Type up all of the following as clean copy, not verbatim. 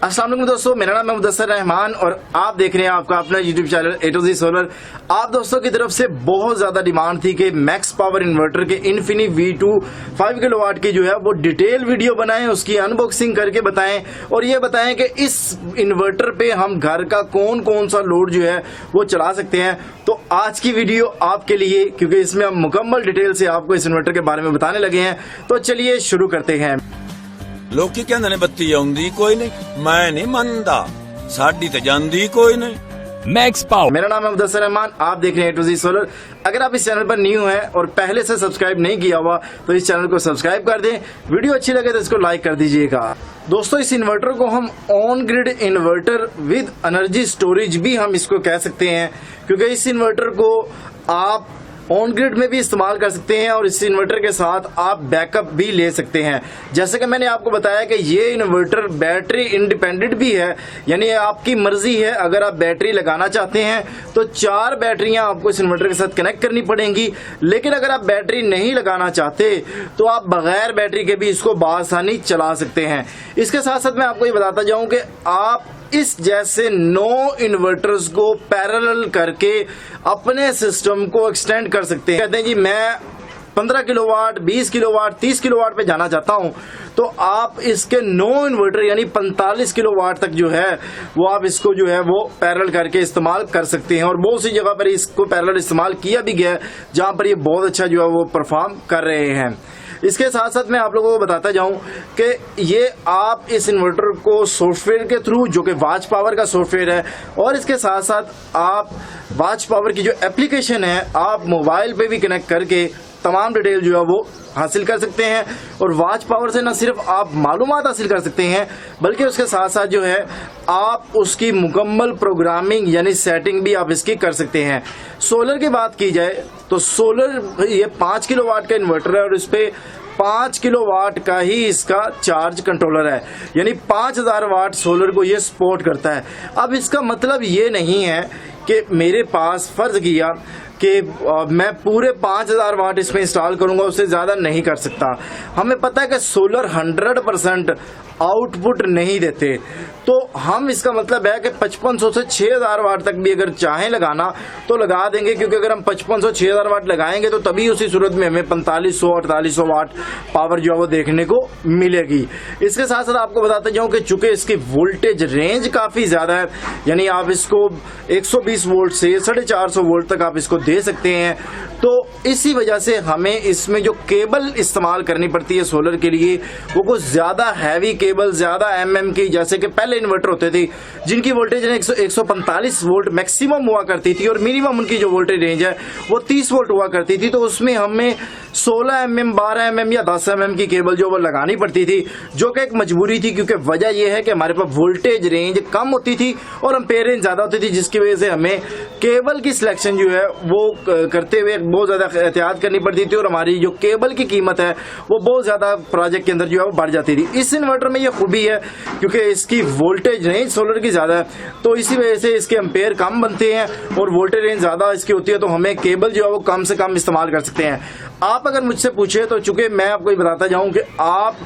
अस्सलाम वालेकुम दोस्तों, मेरा नाम है मुदस्सर रहमान और आप देख रहे हैं आपका अपना YouTube channel A to Z solar. आप दोस्तों की तरफ से बहुत ज्यादा डिमांड थी कि मैक्स पावर इन्वर्टर के INFINI VII 5KW की जो है वो डिटेल वीडियो बनाएं, उसकी अनबॉक्सिंग करके बताएं और ये बताएं कि इस इन्वर्टर पे हम घर का कौन कौन सा लोड जो है वो चला सकते हैं। तो आज की वीडियो आपके लिए, क्योंकि इसमें हम मुकम्मल डिटेल से आपको इस इन्वर्टर के बारे में बताने लगे हैं। तो चलिए शुरू करते हैं। लोग की कहते ने बत्ती आउंदी कोई नहीं, मैं नहीं मनदा, साडी ते जांदी कोई नहीं। Max power. मेरा नाम है मुदस्सर रहमान, आप देख रहे हैं ए टू ज़ेड सोलर। अगर आप इस चैनल पर न्यू हैं और पहले से सब्सक्राइब नहीं किया हुआ तो इस चैनल को सब्सक्राइब कर दें। वीडियो अच्छी लगे तो इसको लाइक कर दीजिएगा। दोस्तों, इस इन्वर्टर को हम on grid inverter with energy storage भी हम इसको कह सकते हैं, क्योंकि इस इन्वर्टर को आप ऑन ग्रिड में भी इस्तेमाल कर सकते हैं और इस इन्वर्टर के साथ आप बैकअप भी ले सकते हैं। जैसे कि मैंने आपको बताया कि ये इन्वर्टर बैटरी इंडिपेंडेंट भी है, यानी आपकी मर्जी है। अगर आप बैटरी लगाना चाहते हैं तो 4 बैटरियां आपको इस इन्वर्टर के साथ कनेक्ट करनी पड़ेंगी, लेकिन अगर आप बैटरी नहीं लगाना चाहते तो आप बगैर बैटरी के भी इसको बआसानी चला सकते हैं। इसके साथ साथ मैं आपको ये बताता जाऊं कि आप इस जैसे 9 इन्वर्टर्स को पैरेलल करके अपने सिस्टम को एक्सटेंड कर सकते हैं। कहते हैं जी मैं 15 किलोवाट, 20 किलोवाट, 30 किलोवाट पे जाना चाहता हूं, तो आप इसके 9 इन्वर्टर यानी 45 किलोवाट तक जो है वो आप इसको जो है वो पैरेलल करके इस्तेमाल कर सकते हैं। और बहुत सी जगह पर इसको पैरेलल इस्तेमाल किया भी गया है जहां पर ये बहुत अच्छा जो है वो परफॉर्म कर रहे हैं। इसके साथ साथ मैं आप लोगों को बताता जाऊं कि ये आप इस इन्वर्टर को सॉफ्टवेयर के थ्रू, जो कि वॉच पावर का सॉफ्टवेयर है, और इसके साथ साथ आप वॉच पावर की जो एप्लीकेशन है आप मोबाइल पे भी कनेक्ट करके तमाम डिटेल जो है वो हासिल कर सकते हैं। और वॉच पावर से न सिर्फ आप मालूमात हासिल कर सकते हैं, बल्कि उसके साथ साथ जो है आप उसकी मुकम्मल प्रोग्रामिंग यानी सेटिंग भी आप इसकी कर सकते हैं। सोलर की बात की जाए तो सोलर ये 5 किलोवाट का इन्वर्टर है और इस पे 5 किलोवाट का ही इसका चार्ज कंट्रोलर है, यानी 5000 वाट सोलर को ये सपोर्ट करता है। अब इसका मतलब ये नहीं है कि मेरे पास फर्ज किया कि मैं पूरे 5000 वाट इसमें इंस्टॉल करूंगा, उससे ज्यादा नहीं कर सकता। हमें पता है कि सोलर 100% आउटपुट नहीं देते, तो हम इसका मतलब है कि 5500 से 6000 वाट तक भी अगर चाहें लगाना तो लगा देंगे, क्योंकि अगर हम 5500 6000 वाट लगाएंगे तो तभी उसी सूरत में हमें 4500 4800 वाट पावर जो है वो देखने को मिलेगी। इसके साथ साथ आपको बताते जाऊं कि चूंकि इसकी वोल्टेज रेंज काफी ज्यादा है, यानी आप इसको 120 वोल्ट से 450 वोल्ट तक आप इसको दे सकते हैं, तो इसी वजह से हमें इसमें जो केबल इस्तेमाल करनी पड़ती है सोलर के लिए वो कुछ ज्यादा हैवी केबल, ज्यादा mm की, जैसे कि पहले इन्वर्टर होते थे जिनकी वोल्टेज 145 वोल्ट मैक्सिमम हुआ करती थी और मिनिमम उनकी जो वोल्टेज रेंज है वो 30 वोल्ट हुआ करती थी। तो उसमें हमें 16 mm, 12 mm या 10 mm की केबल जो वो लगानी पड़ती थी, जो कि एक मजबूरी थी, क्योंकि वजह यह है कि हमारे पास वोल्टेज रेंज कम होती थी और एम्पेयर रेंज ज्यादा होती थी, जिसकी वजह से हमें केबल की सिलेक्शन जो है वो करते हुए बहुत ज्यादा एहतियात करनी पड़ती थी और हमारी जो केबल की कीमत है वो बहुत ज्यादा प्रोजेक्ट के अंदर जो है वो बढ़ जाती थी। इस इन्वर्टर में ये खूबी है क्योंकि इसकी वोल्टेज रेंज सोलर की ज्यादा है, तो इसी वजह से इसके एम्पेयर कम बनते हैं और वोल्टेज रेंज ज्यादा इसकी होती है, तो हमें केबल जो है वो कम से कम इस्तेमाल कर सकते हैं। आप अगर मुझसे पूछे तो चूंकि मैं आपको ये बताता जाऊं कि आप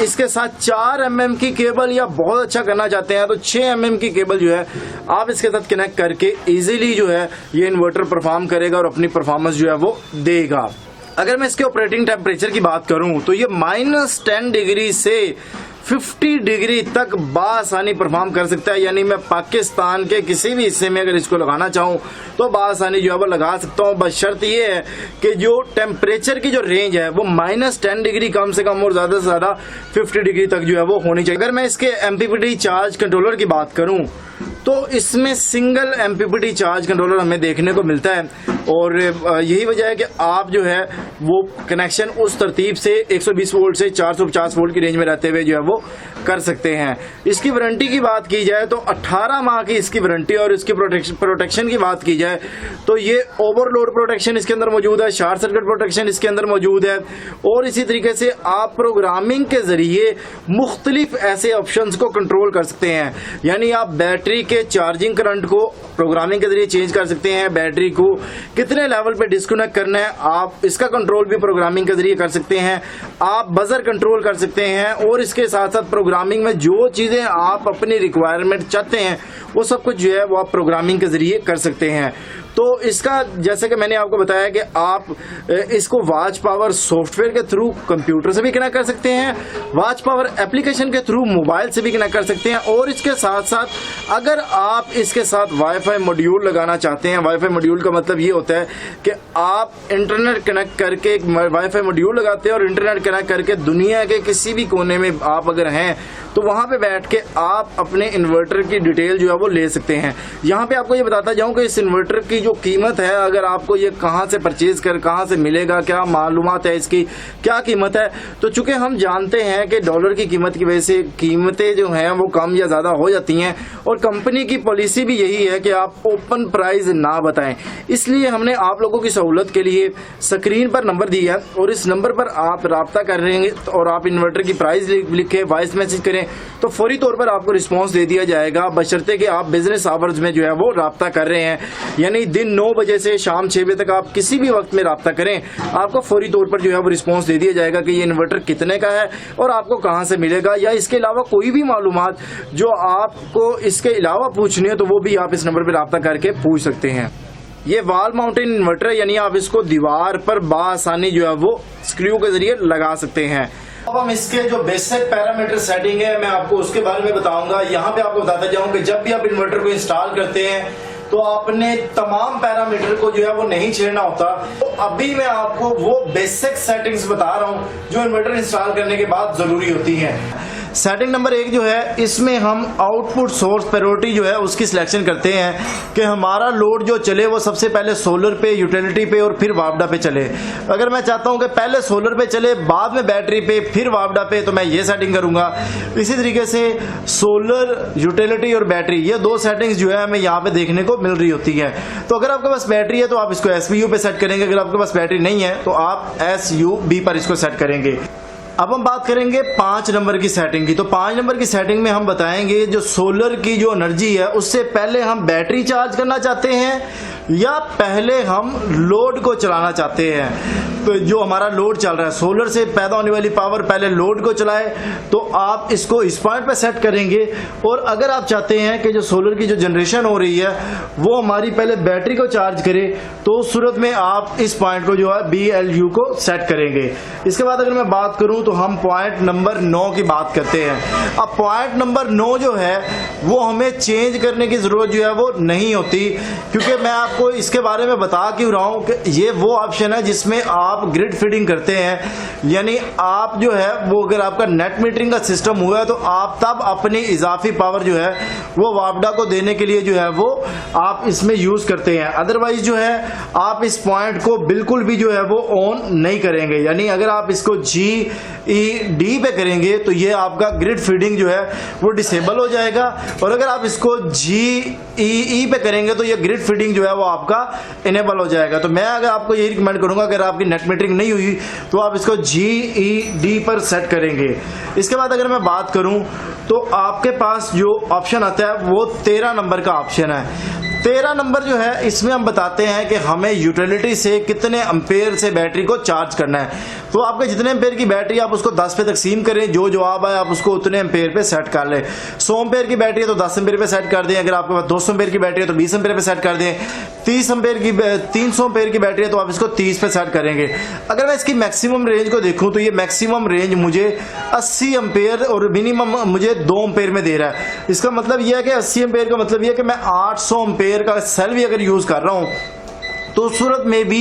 इसके साथ 4 mm की केबल या बहुत अच्छा करना चाहते हैं तो 6 mm की केबल जो है आप इसके साथ कनेक्ट करके इजीली जो है ये इन्वर्टर परफॉर्म करेगा और अपनी परफॉर्मेंस जो है वो देगा। अगर मैं इसके ऑपरेटिंग टेम्परेचर की बात करूं तो ये -10 डिग्री से 50 डिग्री तक बासानी परफॉर्म कर सकता है, यानी मैं पाकिस्तान के किसी भी हिस्से में अगर इसको लगाना चाहूं तो बासानी जो है वो लगा सकता हूं। बस शर्त ये है कि जो टेम्परेचर की जो रेंज है वो -10 डिग्री कम से कम और ज्यादा से ज्यादा 50 डिग्री तक जो है वो होनी चाहिए। अगर मैं इसके MPPT चार्ज कंट्रोलर की बात करूं तो इसमें सिंगल MPPT चार्ज कंट्रोलर हमें देखने को मिलता है और यही वजह है कि आप जो है वो कनेक्शन उस तरतीब से 120 वोल्ट से 450 वोल्ट की रेंज में रहते हुए जो है वो कर सकते हैं। इसकी वारंटी की बात की जाए तो 18 माह की इसकी वारंटी और इसकी प्रोटेक्शन की बात की जाए तो ये ओवरलोड प्रोटेक्शन इसके अंदर मौजूद है, शॉर्ट सर्किट प्रोटेक्शन इसके अंदर मौजूद है और इसी तरीके से आप प्रोग्रामिंग के जरिए मुख्तलिफ ऐसे ऑप्शंस को कंट्रोल कर सकते हैं, यानी आप बैटरी के चार्जिंग करंट को प्रोग्रामिंग के जरिए चेंज कर सकते हैं, बैटरी को कितने लेवल पे डिस्कनेक्ट करना है, आप इसका कंट्रोल भी प्रोग्रामिंग के जरिए कर सकते हैं। आप बजर कंट्रोल कर सकते हैं और इसके साथ साथ प्रोग्रामिंग में जो चीजें आप अपनी रिक्वायरमेंट चाहते हैं वो सब कुछ जो है वो आप प्रोग्रामिंग के जरिए कर सकते हैं। तो इसका जैसे कि मैंने आपको बताया कि आप इसको वॉच पावर सॉफ्टवेयर के थ्रू कंप्यूटर से भी कनेक्ट कर सकते हैं, वॉच पावर एप्लीकेशन के थ्रू मोबाइल से भी कनेक्ट कर सकते हैं, और इसके साथ साथ अगर आप इसके साथ वाईफाई मॉड्यूल लगाना चाहते हैं, वाईफाई मॉड्यूल का मतलब ये होता है कि आप इंटरनेट कनेक्ट करके एक वाईफाई मॉड्यूल लगाते हैं और इंटरनेट कनेक्ट करके दुनिया के किसी भी कोने में आप अगर हैं तो वहां पे बैठ के आप अपने इन्वर्टर की डिटेल जो है वो ले सकते हैं। यहाँ पे आपको ये बताता जाऊं कि इस इन्वर्टर की जो कीमत है, अगर आपको ये कहाँ से परचेज कर कहाँ से मिलेगा, क्या मालूमात है इसकी, क्या कीमत है, तो चूंकि हम जानते हैं कि डॉलर की कीमत की वजह से कीमतें जो हैं वो कम या ज्यादा हो जाती हैं और कंपनी की पॉलिसी भी यही है कि आप ओपन प्राइस ना बताएं, इसलिए हमने आप लोगों की सहूलत के लिए स्क्रीन पर नंबर दिया है और इस नंबर पर आप राब्ता करेंगे और आप इन्वर्टर की प्राइस लिखे, वॉइस मैसेज करें तो फौरी तौर पर आपको रिस्पांस दे दिया जाएगा, बशर्ते कि आप बिजनेस आवर्स में जो है वो राब्ता कर रहे हैं, यानी दिन 9 बजे से शाम 6 बजे तक आप किसी भी वक्त में राब्ता करें, आपको फौरी तौर पर जो है वो रिस्पांस दे दिया जाएगा कि ये इन्वर्टर कितने का है और आपको कहां से मिलेगा, या इसके अलावा कोई भी मालूमात जो आपको इसके अलावा पूछनी है तो वो भी आप इस नंबर पर राब्ता करके पूछ सकते हैं। ये वॉल माउंटेन इन्वर्टर यानी आप इसको दीवार पर बासानी जो है वो स्क्रू के जरिए लगा सकते हैं। अब हम इसके जो बेसिक पैरामीटर सेटिंग है मैं आपको उसके बारे में बताऊंगा। यहाँ पे आपको बताता जाऊं कि जब भी आप इन्वर्टर को इंस्टॉल करते हैं तो आपने तमाम पैरामीटर को जो है वो नहीं छेड़ना होता। तो अभी मैं आपको वो बेसिक सेटिंग्स बता रहा हूं जो इन्वर्टर इंस्टॉल करने के बाद जरूरी होती हैं। सेटिंग नंबर 1 जो है, इसमें हम आउटपुट सोर्स प्रायोरिटी जो है उसकी सिलेक्शन करते हैं कि हमारा लोड जो चले वो सबसे पहले सोलर पे, यूटिलिटी पे और फिर वापडा पे चले। अगर मैं चाहता हूं कि पहले सोलर पे चले बाद में बैटरी पे फिर वापडा पे, तो मैं ये सेटिंग करूंगा। इसी तरीके से सोलर, यूटिलिटी और बैटरी, ये 2 सेटिंग्स जो है हमें यहाँ पे देखने को मिल रही होती है। तो अगर आपके पास बैटरी है तो आप इसको SVU पे सेट करेंगे, अगर आपके पास बैटरी नहीं है तो आप SUB पर इसको सेट करेंगे। अब हम बात करेंगे 5 नंबर की सेटिंग की। तो 5 नंबर की सेटिंग में हम बताएंगे जो सोलर की जो एनर्जी है उससे पहले हम बैटरी चार्ज करना चाहते हैं या पहले हम लोड को चलाना चाहते हैं। तो जो हमारा लोड चल रहा है, सोलर से पैदा होने वाली पावर पहले लोड को चलाए, तो आप इसको इस पॉइंट पे सेट करेंगे। और अगर आप चाहते हैं कि जो सोलर की जो जनरेशन हो रही है वो हमारी पहले बैटरी को चार्ज करे, तो उस सूरत में आप इस पॉइंट को जो है BLU को सेट करेंगे। इसके बाद अगर मैं बात करूं तो हम पॉइंट नंबर 9 की बात करते हैं। अब पॉइंट नंबर 9 जो है वो हमें चेंज करने की जरूरत जो है वो नहीं होती, क्योंकि मैं आपको इसके बारे में बता क्यों रहा हूं कि ये वो ऑप्शन है जिसमें आप ग्रिड फीडिंग करते हैं, यानी आप जो है वो अगर आपका नेट मीटरिंग का सिस्टम हुआ है तो आप तब अपनी इजाफी पावर जो है वो वापडा को देने के लिए जो है वो आप इसमें यूज करते हैं। अदरवाइज जो है आप इस पॉइंट को बिल्कुल भी जो है वो ऑन नहीं करेंगे, यानी अगर आप इसको GED पे करेंगे तो ये आपका ग्रिड फीडिंग जो है वो डिसेबल हो जाएगा, और अगर आप इसको GEE पे करेंगे तो ये ग्रिड फीडिंग जो है वो आपका इनेबल हो जाएगा। तो मैं अगर आपको यही रिकमेंड करूंगा, अगर आपकी नेट मीटरिंग नहीं हुई तो आप इसको GED पर सेट करेंगे। इसके बाद अगर मैं बात करूं तो आपके पास जो ऑप्शन आता है वो 13 नंबर का ऑप्शन है। 13 नंबर जो है इसमें हम बताते हैं कि हमें यूटिलिटी से कितने एम्पेयर से बैटरी को चार्ज करना है। तो आपके जितने एम्पेयर की बैटरी आप उसको 10 पे तकसीम करें, जो जवाब आए आप उसको उतने एम्पेयर पे सेट कर लें। 100 एम्पेयर की बैटरी है तो 10 एम्पेयर पे सेट कर दें, अगर आपके पास 200 एम्पेयर की बैटरी है तो 20 एम्पेयर पे सेट कर दें, 300 एम्पेयर की बैटरी है तो आप इसको 30 पे सेट करेंगे। अगर मैं इसकी मैक्सिमम रेंज को देखूं तो ये मैक्सिमम रेंज मुझे 80 एम्पेयर और मिनिमम मुझे 2 एम्पेयर में दे रहा है। इसका मतलब यह है कि 80 एम्पेयर का मतलब यह है कि मैं 800 एम्पेयर का सेल भी अगर यूज कर रहा हूं तो उस सूरत में भी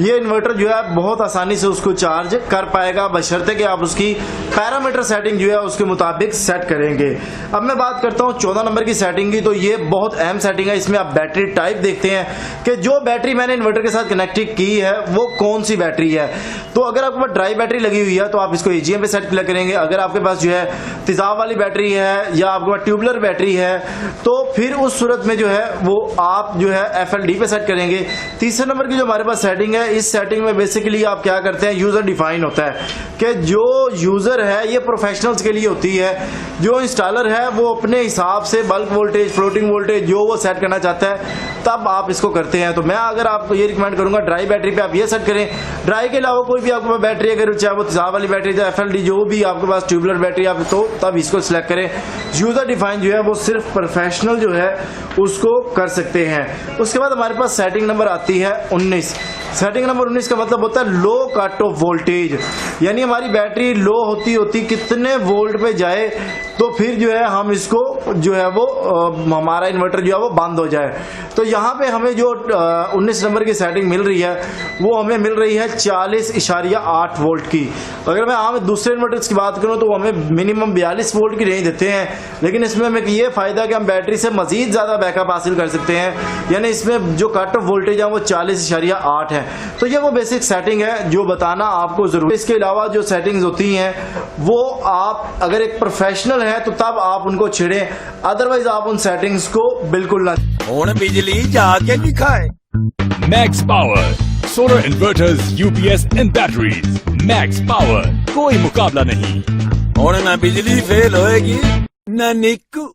ये इन्वर्टर जो है बहुत आसानी से उसको चार्ज कर पाएगा, बशर्ते कि आप उसकी पैरामीटर सेटिंग जो है उसके मुताबिक सेट करेंगे। अब मैं बात करता हूं 14 नंबर की सेटिंग की। तो ये बहुत अहम सेटिंग है। इसमें आप बैटरी टाइप देखते हैं कि जो बैटरी मैंने इन्वर्टर के साथ कनेक्ट की है वो कौन सी बैटरी है। तो अगर आपके पास ड्राई बैटरी लगी हुई है तो आप इसको AGM पे सेट करेंगे। अगर आपके पास जो है तेजाब वाली बैटरी है या आपके पास ट्यूबुलर बैटरी है तो फिर उस सूरत में जो है वो आप जो है FLD पे सेट करेंगे। तीसरी तीसरे नंबर की जो हमारे पास सेटिंग है, इस सेटिंग में बेसिकली आप क्या करते हैं, यूजर डिफाइन होता है कि जो यूजर है ये प्रोफेशनल्स के लिए होती है। जो इंस्टॉलर है वो अपने हिसाब से बल्क वोल्टेज, फ्लोटिंग वोल्टेज जो वो सेट करना चाहता है तब आप इसको करते हैं। तो मैं अगर आपको ये रिकमेंड करूंगा ड्राई बैटरी पे आप ये सेट करें। ड्राई के अलावा कोई भी आपके पास बैटरी अगर चाहे वो तेजाब वाली बैटरी, चाहे FLD जो भी आपके पास ट्यूबुलर बैटरी आप, तो तब इसको सिलेक्ट करें। यूजर डिफाइन जो है वो सिर्फ प्रोफेशनल जो है उसको कर सकते हैं। उसके बाद हमारे पास सेटिंग नंबर आती है 19। सेटिंग नंबर 19 का मतलब होता है लो कट ऑफ वोल्टेज, यानी हमारी बैटरी लो होती कितने वोल्ट पे जाए तो फिर जो है हम इसको जो है वो हमारा इन्वर्टर जो है वो बंद हो जाए। तो यहाँ पे हमें जो 19 नंबर की सेटिंग मिल रही है वो हमें मिल रही है 40.8 वोल्ट की। अगर मैं आम दूसरे इन्वर्टर्स की बात करूँ तो वो हमें मिनिमम 42 वोल्ट की रेंज देते हैं, लेकिन इसमें हमें ये फायदा कि हम बैटरी से मजीद ज्यादा बैकअप हासिल कर सकते हैं, यानी इसमें जो कट ऑफ वोल्टेज है वो 40.8 है। तो ये वो बेसिक सेटिंग है जो बताना आपको जरूरी। इसके अलावा जो सेटिंग्स होती हैं वो आप अगर एक प्रोफेशनल है तो तब आप उनको छेड़ें, अदरवाइज आप उन सेटिंग्स को बिल्कुल ना। हुण बिजली जाके दिखाए। Maxpower solar inverters, UPS and batteries. Maxpower कोई मुकाबला नहीं। हुण ना बिजली फेल होएगी ना निक्कू।